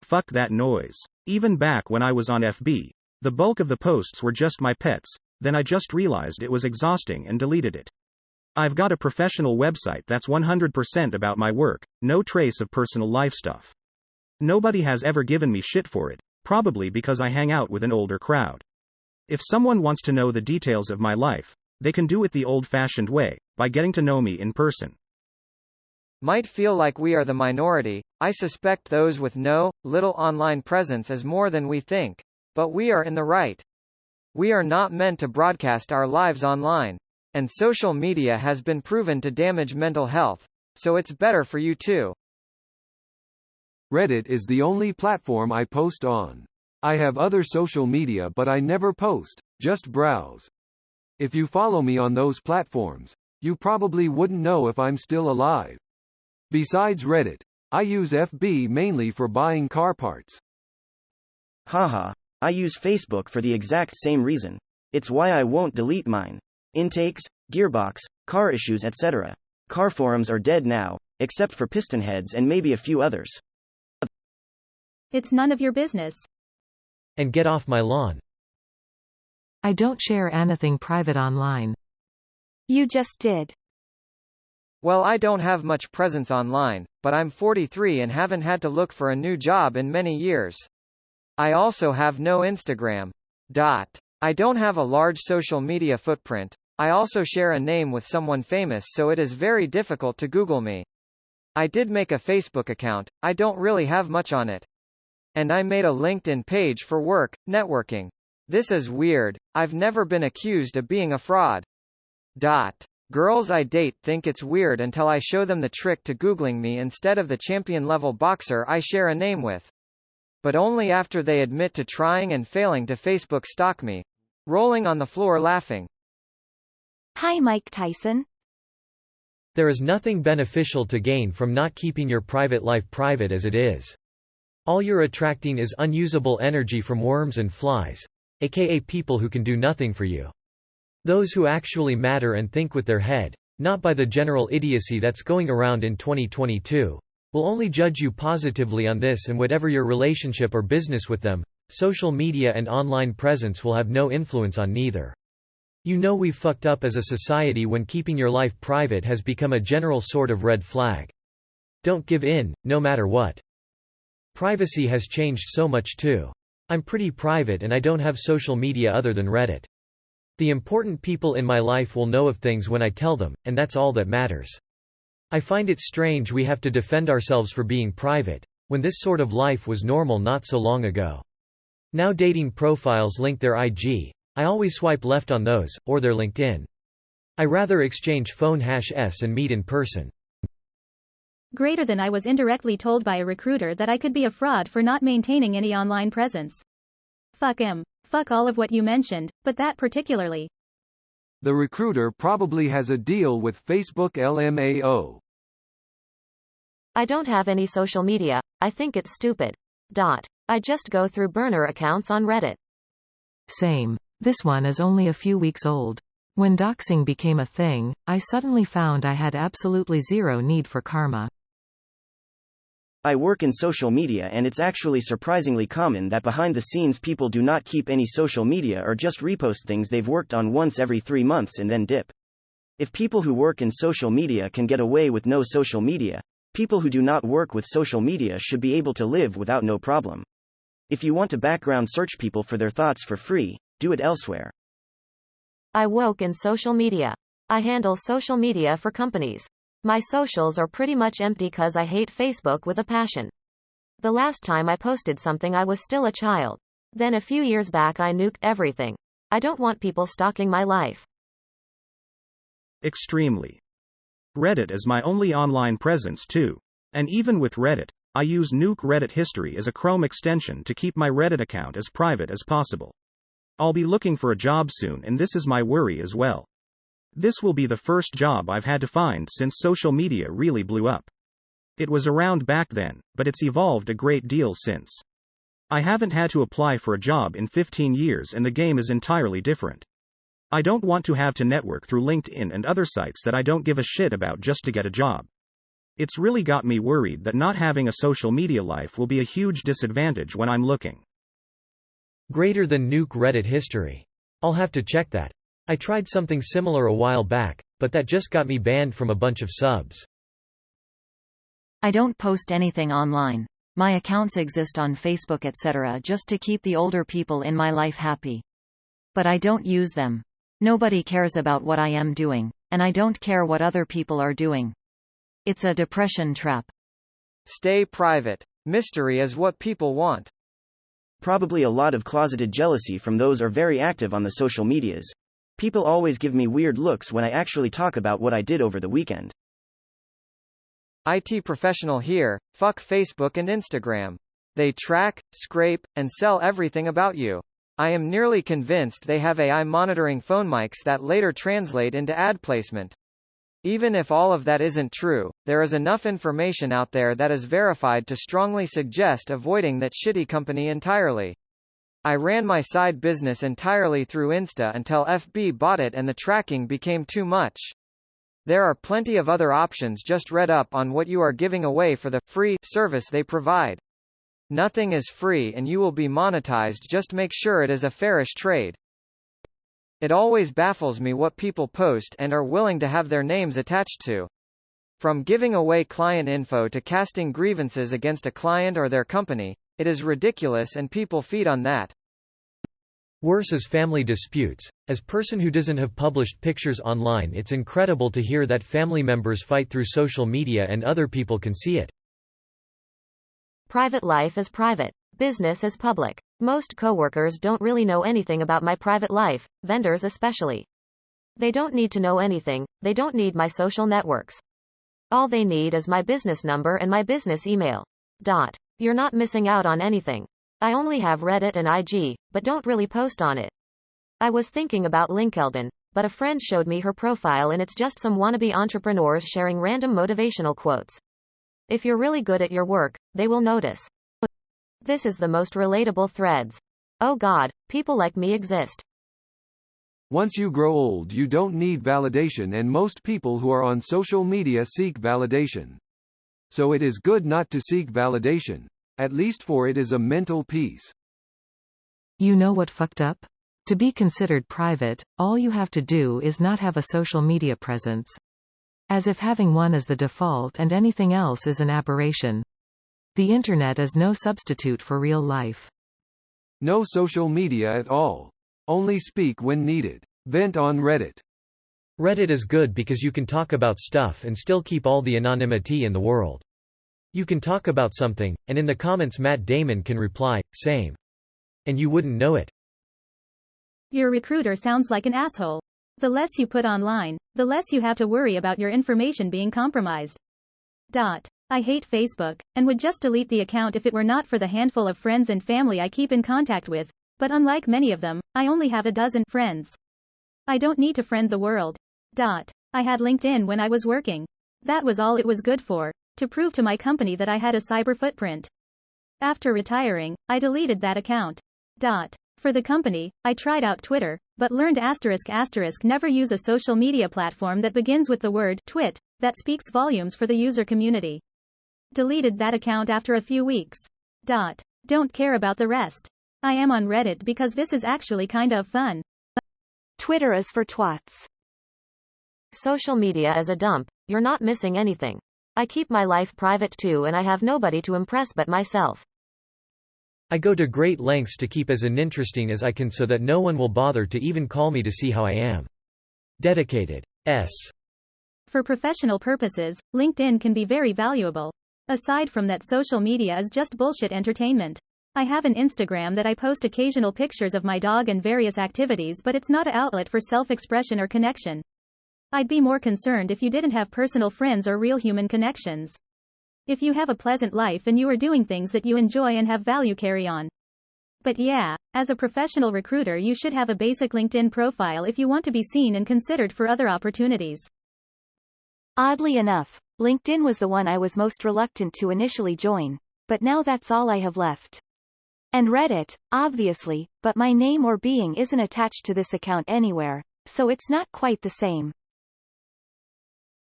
fuck that noise. Even back when I was on FB, the bulk of the posts were just my pets, then I just realized it was exhausting and deleted it. I've got a professional website that's 100% about my work, no trace of personal life stuff. Nobody has ever given me shit for it, probably because I hang out with an older crowd. If someone wants to know the details of my life, they can do it the old-fashioned way, by getting to know me in person. Might feel like we are the minority. I suspect those with little online presence is more than we think. But we are in the right. We are not meant to broadcast our lives online. And social media has been proven to damage mental health. So it's better for you too. Reddit is the only platform I post on. I have other social media but I never post, just browse. If you follow me on those platforms, you probably wouldn't know if I'm still alive. Besides Reddit, I use FB mainly for buying car parts. Haha, I use Facebook for the exact same reason. It's why I won't delete mine. Intakes, gearbox, car issues etc. Car forums are dead now, except for pistonheads and maybe a few others. It's none of your business. And get off my lawn. I don't share anything private online. You just did. Well, I don't have much presence online, but I'm 43 and haven't had to look for a new job in many years. I also have no Instagram. I don't have a large social media footprint. I also share a name with someone famous, so it is very difficult to Google me. I did make a Facebook account, I don't really have much on it. And I made a LinkedIn page for work, networking. This is weird, I've never been accused of being a fraud. Girls I date think it's weird until I show them the trick to Googling me instead of the champion-level boxer I share a name with. But only after they admit to trying and failing to Facebook stalk me. Rolling on the floor laughing. Hi Mike Tyson. There is nothing beneficial to gain from not keeping your private life private as it is. All you're attracting is unusable energy from worms and flies, aka people who can do nothing for you. Those who actually matter and think with their head, not by the general idiocy that's going around in 2022, will only judge you positively on this, and whatever your relationship or business with them, social media and online presence will have no influence on neither. You know we've fucked up as a society when keeping your life private has become a general sort of red flag. Don't give in, no matter what. Privacy has changed so much too. I'm pretty private and I don't have social media other than Reddit. The important people in my life will know of things when I tell them, and that's all that matters. I find it strange we have to defend ourselves for being private, when this sort of life was normal not so long ago. Now dating profiles link their IG, I always swipe left on those, or their LinkedIn. I rather exchange phone #s and meet in person. Greater than I was indirectly told by a recruiter that I could be a fraud for not maintaining any online presence. Fuck him. Fuck all of what you mentioned, but that particularly. The recruiter probably has a deal with Facebook LMAO. I don't have any social media, I think it's stupid. I just go through burner accounts on Reddit. Same. This one is only a few weeks old. When doxing became a thing, I suddenly found I had absolutely zero need for karma. I work in social media and it's actually surprisingly common that behind the scenes people do not keep any social media or just repost things they've worked on once every 3 months and then dip. If people who work in social media can get away with no social media, people who do not work with social media should be able to live without no problem. If you want to background search people for their thoughts for free, do it elsewhere. I work in social media. I handle social media for companies. My socials are pretty much empty cause I hate Facebook with a passion. The last time I posted something I was still a child. Then a few years back I nuked everything. I don't want people stalking my life. Extremely. Reddit is my only online presence too. And even with Reddit, I use Nuke Reddit History as a Chrome extension to keep my Reddit account as private as possible. I'll be looking for a job soon and this is my worry as well. This will be the first job I've had to find since social media really blew up. It was around back then, but it's evolved a great deal since. I haven't had to apply for a job in 15 years and the game is entirely different. I don't want to have to network through LinkedIn and other sites that I don't give a shit about just to get a job. It's really got me worried that not having a social media life will be a huge disadvantage when I'm looking. Greater than nuke Reddit history. I'll have to check that. I tried something similar a while back, but that just got me banned from a bunch of subs. I don't post anything online. My accounts exist on Facebook etc. just to keep the older people in my life happy. But I don't use them. Nobody cares about what I am doing, and I don't care what other people are doing. It's a depression trap. Stay private. Mystery is what people want. Probably a lot of closeted jealousy from those are very active on the social medias. People always give me weird looks when I actually talk about what I did over the weekend. IT professional here, fuck Facebook and Instagram. They track, scrape, and sell everything about you. I am nearly convinced they have AI monitoring phone mics that later translate into ad placement. Even if all of that isn't true, there is enough information out there that is verified to strongly suggest avoiding that shitty company entirely. I ran my side business entirely through Insta until FB bought it and the tracking became too much. There are plenty of other options. Just read up on what you are giving away for the free service they provide. Nothing is free and you will be monetized. Just make sure it is a fairish trade. It always baffles me what people post and are willing to have their names attached to. From giving away client info to casting grievances against a client or their company, it is ridiculous and people feed on that. Worse is family disputes. As person who doesn't have published pictures online, it's incredible to hear that family members fight through social media and other people can see it. Private life is private. Business is public. Most coworkers don't really know anything about my private life, vendors especially. They don't need to know anything, they don't need my social networks. All they need is my business number and my business email. You're not missing out on anything. I only have Reddit and IG, but don't really post on it. I was thinking about LinkedIn, but a friend showed me her profile and it's just some wannabe entrepreneurs sharing random motivational quotes. If you're really good at your work, they will notice. This is the most relatable threads. Oh God, people like me exist. Once you grow old, you don't need validation, and most people who are on social media seek validation. So it is good not to seek validation. At least for it is a mental peace. You know what fucked up? To be considered private, all you have to do is not have a social media presence. As if having one is the default and anything else is an aberration. The internet is no substitute for real life. No social media at all. Only speak when needed. Vent on Reddit. Reddit is good because you can talk about stuff and still keep all the anonymity in the world. You can talk about something, and in the comments Matt Damon can reply, same. And you wouldn't know it. Your recruiter sounds like an asshole. The less you put online, the less you have to worry about your information being compromised. I hate Facebook, and would just delete the account if it were not for the handful of friends and family I keep in contact with, but unlike many of them, I only have a dozen friends. I don't need to friend the world. I had LinkedIn when I was working. That was all it was good for, to prove to my company that I had a cyber footprint. After retiring, I deleted that account. For the company, I tried out Twitter, but learned *** never use a social media platform that begins with the word twit, that speaks volumes for the user community. Deleted that account after a few weeks. Don't care about the rest. I am on Reddit because this is actually kind of fun. Twitter is for twats. Social media is a dump. You're not missing anything. I keep my life private too and I have nobody to impress but myself. I go to great lengths to keep as uninteresting as I can so that no one will bother to even call me to see how I am. Dedicated. S. For professional purposes, LinkedIn can be very valuable. Aside from that, social media is just bullshit entertainment. I have an Instagram that I post occasional pictures of my dog and various activities, but it's not an outlet for self-expression or connection. I'd be more concerned if you didn't have personal friends or real human connections. If you have a pleasant life and you are doing things that you enjoy and have value, carry on. But yeah, as a professional recruiter, you should have a basic LinkedIn profile if you want to be seen and considered for other opportunities. Oddly enough, LinkedIn was the one I was most reluctant to initially join, but now that's all I have left. And Reddit, obviously, but my name or being isn't attached to this account anywhere, so it's not quite the same.